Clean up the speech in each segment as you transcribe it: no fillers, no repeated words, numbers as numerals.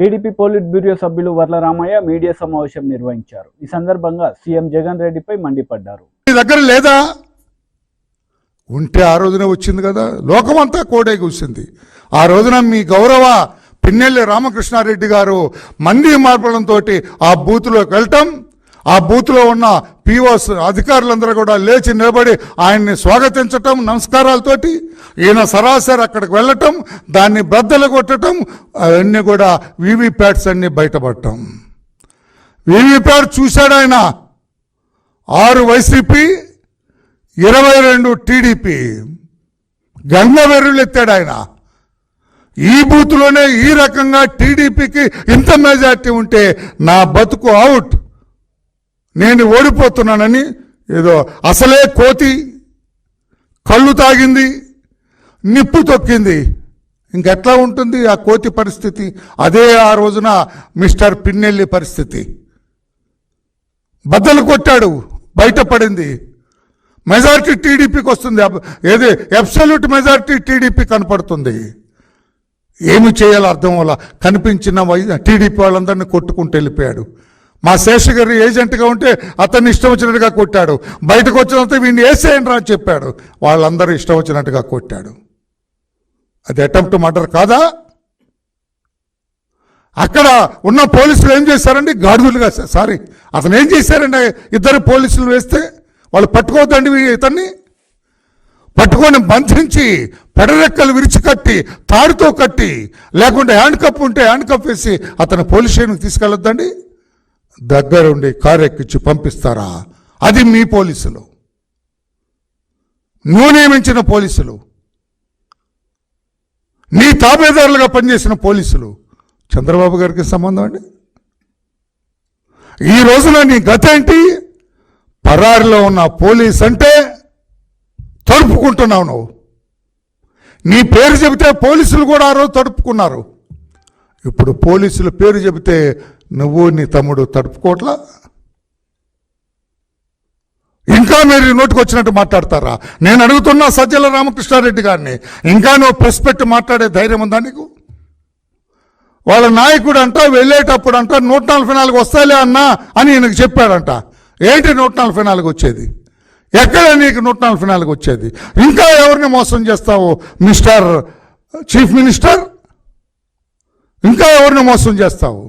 TDP polit bureau సభ్యులు Varla Ramaiah media సమావేశం నిర్వహించారు. ఈ సందర్భంగా సీఎం జగన్ రెడ్డిపై మండిపడ్డారు. మీ దగ్గర లేదా ఉంటే ఆ రోజునే వచ్చింది కదా, లోకమంతా కోడే కూర్చుంది. ఆ రోజున మీ గౌరవ పిన్నెల్లి రామకృష్ణారెడ్డి గారు మంది మార్పడంతో ఆ బూత్లోకి వెళ్ళటం, ఆ బూత్లో ఉన్న పీఓస్ అధికారులందరూ కూడా లేచి నిలబడి ఆయన్ని స్వాగతించటం నమస్కారాలతోటి, ఈయన సరాసరి అక్కడికి వెళ్ళటం, దాన్ని బద్దలు కొట్టడం, అవన్నీ కూడా వీవీప్యాట్స్ అన్నీ బయటపడటం. వీవీప్యాట్ చూశాడు ఆయన, 6 వైసీపీ 22 టీడీపీ గంగవెర్రులు ఎత్తాడు ఆయన. ఈ బూత్లోనే ఈ రకంగా టీడీపీకి ఇంత మెజార్టీ ఉంటే నా బతుకు అవుట్, నేను ఓడిపోతున్నానని ఏదో అసలే కోతి కళ్ళు తాగింది, నిప్పు తొక్కింది, ఇంకెట్లా ఉంటుంది ఆ కోతి పరిస్థితి? అదే ఆ రోజున మిస్టర్ పిన్నెల్లి పరిస్థితి. బద్దలు కొట్టాడు, బయటపడింది. మెజారిటీ టీడీపీకి వస్తుంది, ఏది అబ్సల్యూట్ మెజారిటీ టీడీపీ కనపడుతుంది. ఏమి చేయాలో అర్థం వల్ల కనిపించిన టీడీపీ వాళ్ళందరినీ కొట్టుకుంటూ వెళ్ళిపోయాడు. మా శేషగిరి ఏజెంట్గా ఉంటే అతన్ని ఇష్టం వచ్చినట్టుగా కొట్టాడు, బయటకు వచ్చినంత వీడిని వేసేయండి రా అని చెప్పాడు, వాళ్ళందరూ ఇష్టం వచ్చినట్టుగా కొట్టాడు. అది అటెంప్ట్ మర్డర్ కాదా? అక్కడ ఉన్న పోలీసులు ఏం చేశారండి? గాడుదులుగా, సారీ అతను ఏం చేశారండి? 2 పోలీసులు వేస్తే వాళ్ళు పట్టుకోవద్దండి, ఇతన్ని పట్టుకొని బంధించి పెడరెక్కలు విరిచికట్టి తాడుతో కట్టి, లేకుంటే హ్యాండ్ కప్ ఉంటే హ్యాండ్ కప్ వేసి అతను పోలీస్ స్టేషన్కి తీసుకెళ్ళొద్దండి. దగ్గరుండి కారు ఎక్కించి పంపిస్తారా? అది మీ పోలీసులు, నువ్వు నియమించిన పోలీసులు, నీ తాబేదారులుగా పనిచేసిన పోలీసులు. చంద్రబాబు గారికి సంబంధం అండి? ఈ రోజున నీ గత ఏంటి? పరారిలో ఉన్న పోలీస్ అంటే తడుపుకుంటున్నావు నువ్వు. నీ పేరు చెబితే పోలీసులు కూడా ఆ రోజు తడుపుకున్నారు. ఇప్పుడు పోలీసుల పేరు చెబితే నువ్వు నీ తమ్ముడు తడుపుకోవట్లా? ఇంకా మీరు నోటికి వచ్చినట్టు మాట్లాడతారా? నేను అడుగుతున్నా సజ్జల రామకృష్ణారెడ్డి గారిని, ఇంకా నువ్వు ప్రెస్ పెట్టి మాట్లాడే ధైర్యం ఉందా నీకు? వాళ్ళ నాయకుడు అంట వెళ్ళేటప్పుడు అంట 144 వస్తాయిలే అన్నా అని ఈయనకు చెప్పాడంట. ఏంటి 144 వచ్చేది? ఎక్కడ నీకు 144 వచ్చేది? ఇంకా ఎవరిని మోసం చేస్తావు మిస్టర్ చీఫ్ మినిస్టర్? ఇంకా ఎవరిని మోసం చేస్తావు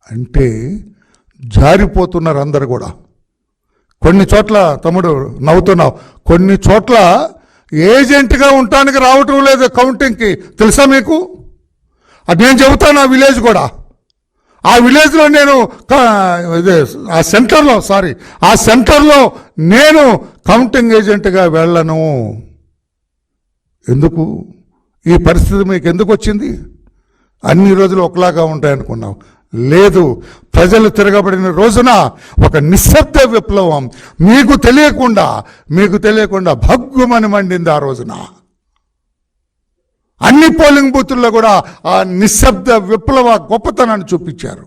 అంటే జారిపోతున్నారు అందరు కూడా. కొన్ని చోట్ల తమ్ముడు నవ్వుతున్నావు, కొన్ని చోట్ల ఏజెంట్గా ఉండటానికి రావటం లేదు కౌంటింగ్కి, తెలుసా మీకు? అది నేను చెబుతాను. ఆ విలేజ్ కూడా, ఆ విలేజ్లో నేను ఆ సెంటర్లో నేను కౌంటింగ్ ఏజెంట్గా వెళ్ళను. ఎందుకు ఈ పరిస్థితి మీకు ఎందుకు వచ్చింది? అన్ని రోజులు ఒకలాగా ఉంటాయనుకున్నావు, లేదు. ప్రజలు తిరగబడిన రోజున ఒక నిశ్శబ్ద విప్లవం మీకు తెలియకుండా భగ్గుమని మండింది. ఆ రోజున అన్ని పోలింగ్ బూతుల్లో కూడా ఆ నిశ్శబ్ద విప్లవ గొప్పతనాన్ని చూపించారు.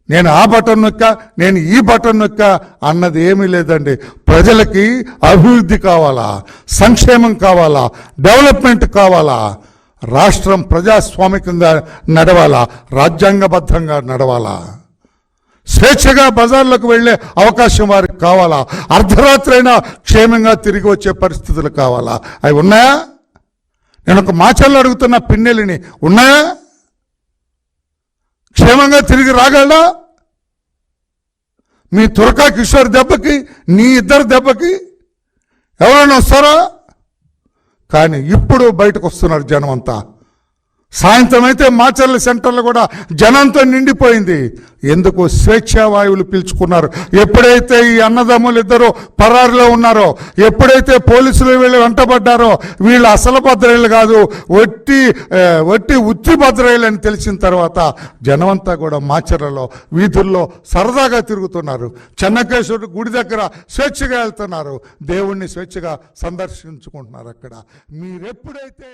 నేను ఆ బటన్ నొక్కా, నేను ఈ బటన్ నొక్కా అన్నది ఏమీ లేదండి. ప్రజలకి అభివృద్ధి కావాలా, సంక్షేమం కావాలా, డెవలప్మెంట్ కావాలా, రాష్ట్రం ప్రజాస్వామికంగా నడవాలా, రాజ్యాంగబద్ధంగా నడవాలా, స్వేచ్ఛగా బజార్లకు వెళ్ళే అవకాశం వారికి కావాలా, అర్ధరాత్రి అయినా క్షేమంగా తిరిగి వచ్చే పరిస్థితులు కావాలా? అవి ఉన్నాయా? నేను ఒక మాచల్లో అడుగుతున్న పిన్నెల్లిని, ఉన్నాయా? క్షేమంగా తిరిగి రాగలడా? మీ తురకా కిషోర్ దెబ్బకి, నీ 2 దెబ్బకి ఎవరైనా వస్తారా? కానీ ఇప్పుడు బయటకు వస్తున్నారు జనం అంతా. సాయంత్రం అయితే మాచర్ల సెంటర్లు కూడా జనంతో నిండిపోయింది. ఎందుకు? స్వేచ్ఛా వాయువులు పీల్చుకున్నారు. ఎప్పుడైతే ఈ అన్నదమ్ములు 2 పరారులో ఉన్నారో, ఎప్పుడైతే పోలీసులు వీళ్ళు వెంటబడ్డారో, వీళ్ళు అసలు భద్రయ్యలు కాదు, ఉత్తి భద్రయ్యలు అని తెలిసిన తర్వాత జనమంతా కూడా మాచర్లలో వీధుల్లో సరదాగా తిరుగుతున్నారు. చెన్నకేశ్వరుడు గుడి దగ్గర స్వేచ్ఛగా వెళ్తున్నారు, దేవుణ్ణి స్వేచ్ఛగా సందర్శించుకుంటున్నారు. అక్కడ మీరెప్పుడైతే